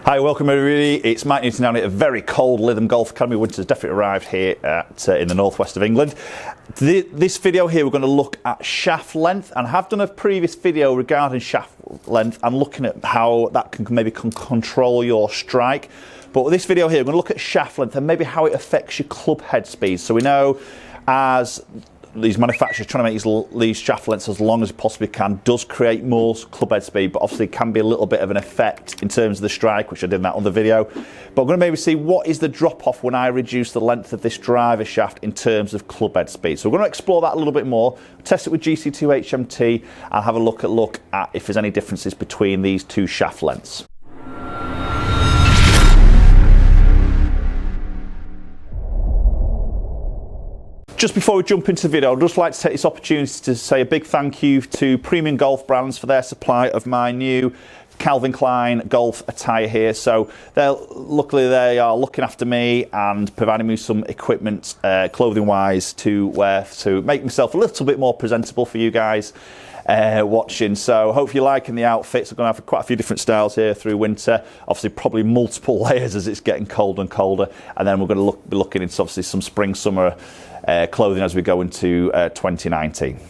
Hi, welcome everybody. It's Mike Newton down at a very cold Lytham Golf Academy. Winter's definitely arrived here in the northwest of England. This video here, we're going to look at shaft length, and I have done a previous video regarding shaft length and looking at how that can maybe control your strike. But with this video here, we're going to look at shaft length and maybe how it affects your club head speed. So we know as these manufacturers trying to make these shaft lengths as long as it possibly can does create more club head speed, but obviously it can be a little bit of an effect in terms of the strike, which I did in that other video. But we're going to maybe see what is the drop off when I reduce the length of this driver shaft in terms of club head speed. So we're going to explore that a little bit more, test it with GC2 HMT, and have a look at if there's any differences between these two shaft lengths. Just before we jump into the video, I'd just like to take this opportunity to say a big thank you to Premium Golf Brands for their supply of my new Calvin Klein golf attire here. So luckily they are looking after me and providing me some equipment, clothing wise, to wear to make myself a little bit more presentable for you guys watching. So hope you're liking the outfits. I'm going to have quite a few different styles here through winter, obviously probably multiple layers as it's getting colder and colder, and then we're going to be looking into obviously some spring summer clothing as we go into 2019.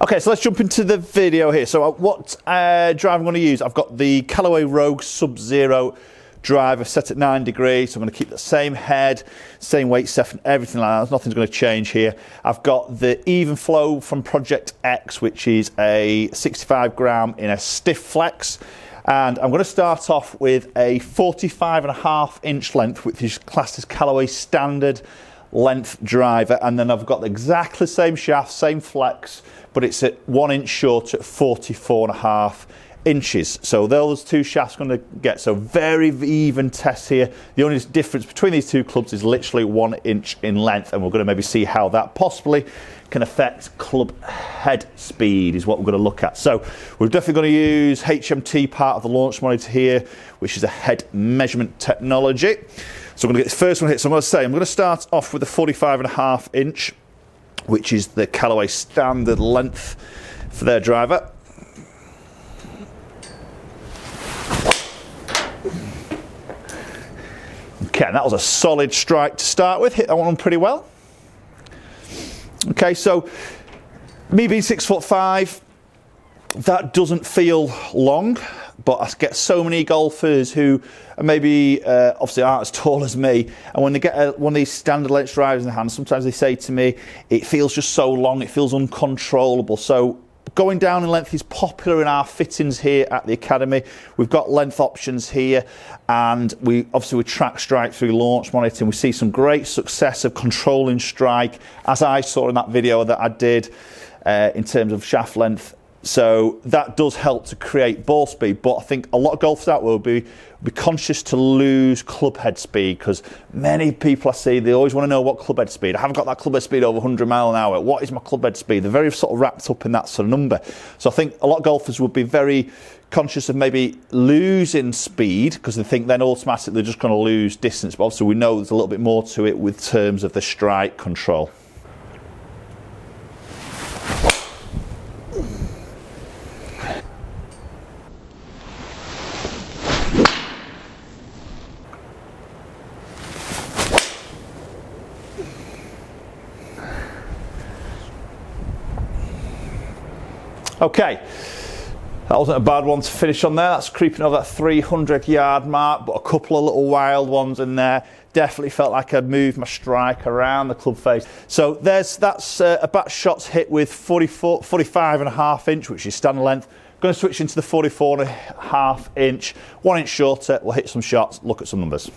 Okay, so let's jump into the video here. So what driver I'm going to use, I've got the Callaway Rogue Sub-Zero driver set at 9 degrees, so I'm going to keep the same head, same weight set, everything like that. Nothing's going to change here. I've got the Even Flow from Project X, which is a 65 gram in a stiff flex, and I'm going to start off with a 45.5 inch length, which is classed as Callaway standard length driver, and then I've got exactly the same shaft, same flex, but it's at 1 inch short at 44.5 inches. So those two shafts going to get, so very even test here. The only difference between these two clubs is literally 1 inch in length, and we're going to maybe see how that possibly can affect club head speed is what we're going to look at. So we're definitely going to use HMT part of the launch monitor here, which is a head measurement technology. So I'm going to get this first one hit. So I'm going to start off with a 45.5 inch, which is the Callaway standard length for their driver. Okay, and that was a solid strike to start with. Hit that one pretty well. Okay, so me being 6'5", that doesn't feel long, but I get so many golfers who maybe obviously aren't as tall as me, and when they get one of these standard length drivers in the hand, sometimes they say to me, it feels just so long, it feels uncontrollable. So going down in length is popular in our fittings here at the Academy. We've got length options here, and we track strike through launch monitoring. We see some great success of controlling strike, as I saw in that video that I did in terms of shaft length. So that does help to create ball speed, but I think a lot of golfers out there will be conscious to lose club head speed, because many people I see, they always want to know what club head speed. I haven't got that club head speed over 100 mile an hour. What is my club head speed? They're very sort of wrapped up in that sort of number. So I think a lot of golfers would be very conscious of maybe losing speed, because they think then automatically they're just going to lose distance. But obviously we know there's a little bit more to it with terms of the strike control. Okay, that wasn't a bad one to finish on there. That's creeping over that 300-yard mark, but a couple of little wild ones in there. Definitely felt like I'd moved my strike around the club face. So that's a batch shots hit with 45.5 inch, which is standard length. Going to switch into the 44.5 inch, 1 inch shorter. We'll hit some shots, look at some numbers.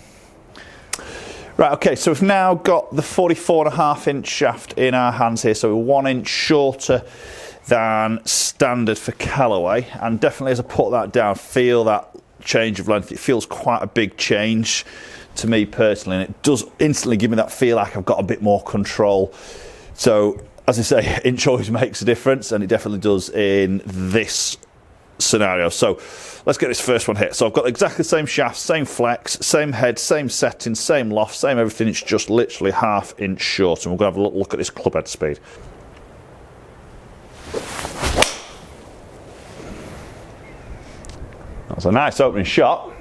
Right, okay, so we've now got the 44.5 inch shaft in our hands here, so we're 1 inch shorter than standard for Callaway, and definitely as I put that down, feel that change of length. It feels quite a big change to me personally, and it does instantly give me that feel like I've got a bit more control. So as I say, inch always makes a difference, and it definitely does in this scenario. So let's get this first one hit. So I've got exactly the same shaft, same flex, same head, same setting, same loft, same everything. It's just literally half inch short, and we're going to have a look at this club head speed. That's a nice opening shot.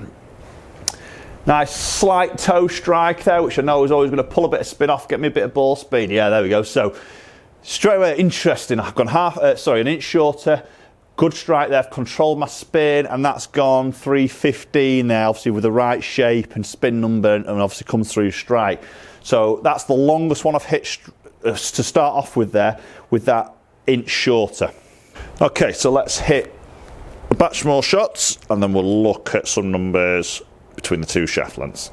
Nice slight toe strike there, which I know is always going to pull a bit of spin off, get me a bit of ball speed. Yeah, there we go. So straight away, interesting. I've gone an inch shorter. Good strike there. I've controlled my spin, and that's gone 315 there, obviously with the right shape and spin number, and obviously comes through strike. So that's the longest one I've hit to start off with there, with that inch shorter. Okay, so let's hit a batch more shots, and then we'll look at some numbers between the two shaft lengths.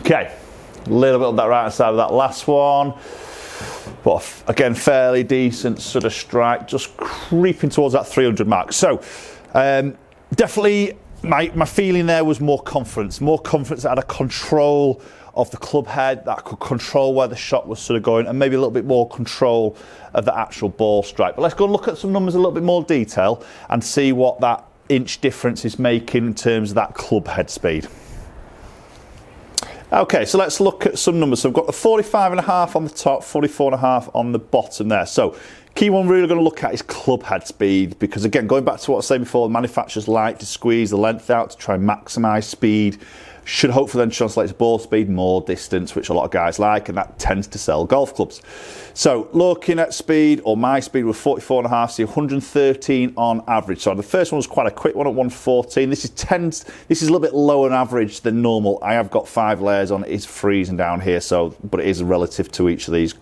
Okay, a little bit on that right hand side of that last one. But again, fairly decent sort of strike, just creeping towards that 300 mark. So definitely my feeling there was more confidence that I had a control of the club head, that I could control where the shot was sort of going, and maybe a little bit more control of the actual ball strike. But let's go and look at some numbers in a little bit more detail and see what that inch difference is making in terms of that club head speed. Okay, so let's look at some numbers. So I've got the 45.5 on the top, 44.5 on the bottom there. So key one we're really going to look at is club head speed, because again, going back to what I was saying before, the manufacturers like to squeeze the length out to try and maximise speed. Should hopefully then translate to ball speed, more distance, which a lot of guys like, and that tends to sell golf clubs. So looking at speed, or my speed was 44.5, so 113 on average. So the first one was quite a quick one at 114. This is a little bit lower on average than normal. I have got 5 layers on. It is freezing down here, so but it is relative to each of these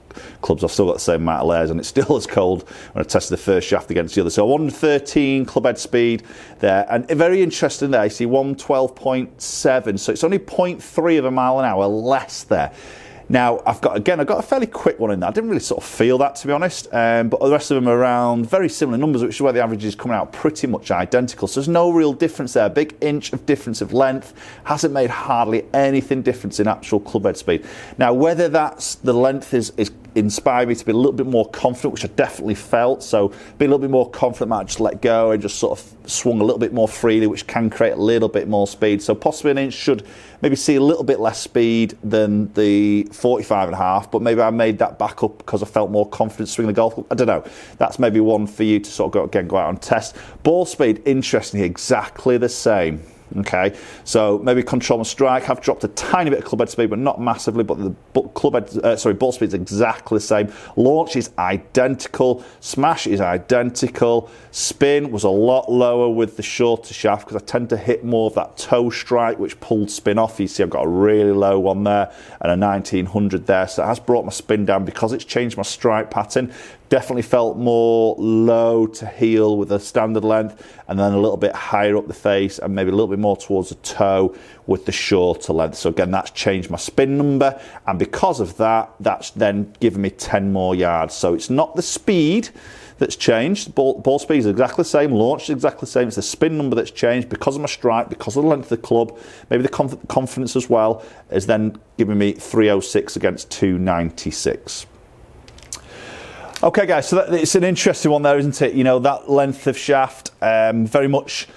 clubs. I've still got the same amount of layers, and it's still as cold when I tested the first shaft against the other. So 113 club head speed there, and very interesting there. You see 112.7, so it's only 0.3 of a mile an hour less there. Now I've got a fairly quick one in there. I didn't really sort of feel that, to be honest, but the rest of them are around very similar numbers, which is where the average is coming out pretty much identical. So there's no real difference there. A big inch of difference of length hasn't made hardly anything difference in actual club head speed. Now whether that's the length is inspired me to be a little bit more confident, which I definitely felt. So be a little bit more confident, might just let go and just sort of swung a little bit more freely, which can create a little bit more speed. So possibly an inch should maybe see a little bit less speed than the 45.5, but maybe I made that back up because I felt more confident swinging the golf club. I don't know. That's maybe one for you to sort of go out and test. Ball speed, interestingly, exactly the same. Okay, so maybe control my strike. Have dropped a tiny bit of club head speed, but not massively. But the ball speed is exactly the same. Launch is identical. Smash is identical. Spin was a lot lower with the shorter shaft because I tend to hit more of that toe strike, which pulled spin off. You see, I've got a really low one there and a 1900 there, so it has brought my spin down because it's changed my strike pattern. Definitely felt more low to heel with a standard length, and then a little bit higher up the face and maybe a little bit more towards the toe with the shorter length. So again, that's changed my spin number, and because of that, that's then given me 10 more yards. So it's not the speed that's changed. Ball speed is exactly the same, launch is exactly the same. It's the spin number that's changed because of my strike, because of the length of the club, maybe the confidence as well, is then giving me 306 against 296. Okay guys, so it's an interesting one there, isn't it? You know, that length of shaft, very much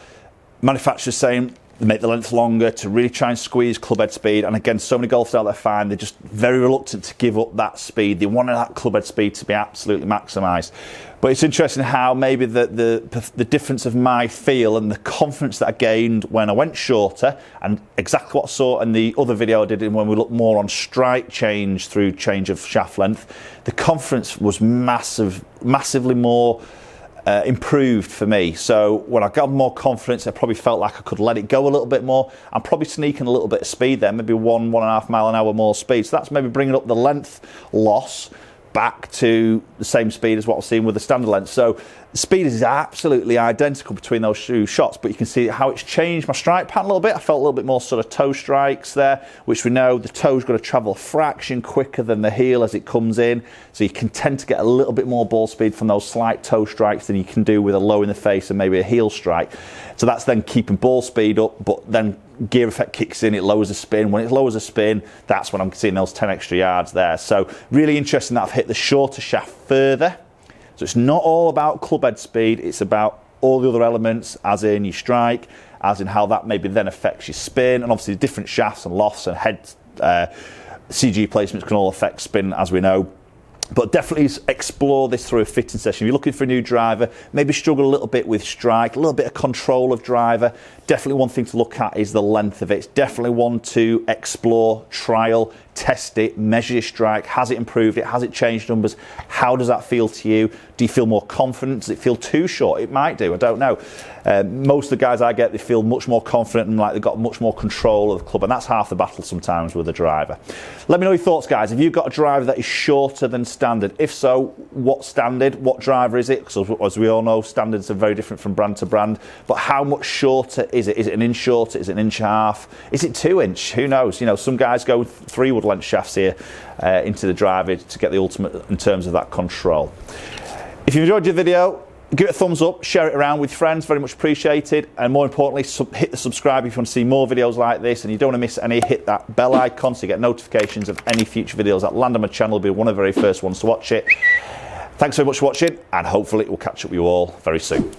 manufacturers saying they make the length longer to really try and squeeze club head speed. And again, so many golfers out there find they're just very reluctant to give up that speed. They want that club head speed to be absolutely maximised. But it's interesting how maybe the difference of my feel and the confidence that I gained when I went shorter, and exactly what I saw in the other video I did when we looked more on strike change through change of shaft length, the confidence was massively more improved for me. So when I got more confidence, I probably felt like I could let it go a little bit more. I'm probably sneaking a little bit of speed there, maybe 1.5 mile an hour more speed. So that's maybe bringing up the length loss back to the same speed as what I've seen with the standard length. So the speed is absolutely identical between those two shots, but you can see how it's changed my strike pattern a little bit. I felt a little bit more sort of toe strikes there, which we know the toe's got to travel a fraction quicker than the heel as it comes in. So you can tend to get a little bit more ball speed from those slight toe strikes than you can do with a low in the face and maybe a heel strike. So that's then keeping ball speed up, but then gear effect kicks in, it lowers the spin. When it lowers the spin, that's when I'm seeing those 10 extra yards there. So really interesting that I've hit the shorter shaft further So it's not all about clubhead speed, it's about all the other elements, as in your strike, as in how that maybe then affects your spin, and obviously different shafts and lofts and head CG placements can all affect spin, as we know. But definitely explore this through a fitting session. If you're looking for a new driver, maybe struggle a little bit with strike, a little bit of control of driver. Definitely one thing to look at is the length of it. It's definitely one to explore, trial, test it, measure your strike. Has it improved it? Has it changed numbers? How does that feel to you? Do you feel more confident? Does it feel too short? It might do, I don't know. Most of the guys I get, they feel much more confident and like they've got much more control of the club, and that's half the battle sometimes with a driver. Let me know your thoughts, guys. Have you got a driver that is shorter than standard? If so, what standard? What driver is it? Because as we all know, standards are very different from brand to brand. But how much shorter is it? Is it an inch shorter? Is it an inch and a half? Is it 2 inch? Who knows? You know, some guys go 3 wood length shafts here into the driver to get the ultimate in terms of that control. If you enjoyed your video, give it a thumbs up, share it around with friends, very much appreciated. And more importantly, hit the subscribe if you want to see more videos like this and you don't want to miss any. Hit that bell icon so you get notifications of any future videos that land on my channel. You'll be one of the very first ones to watch it. Thanks very much for watching, and hopefully we'll catch up with you all very soon.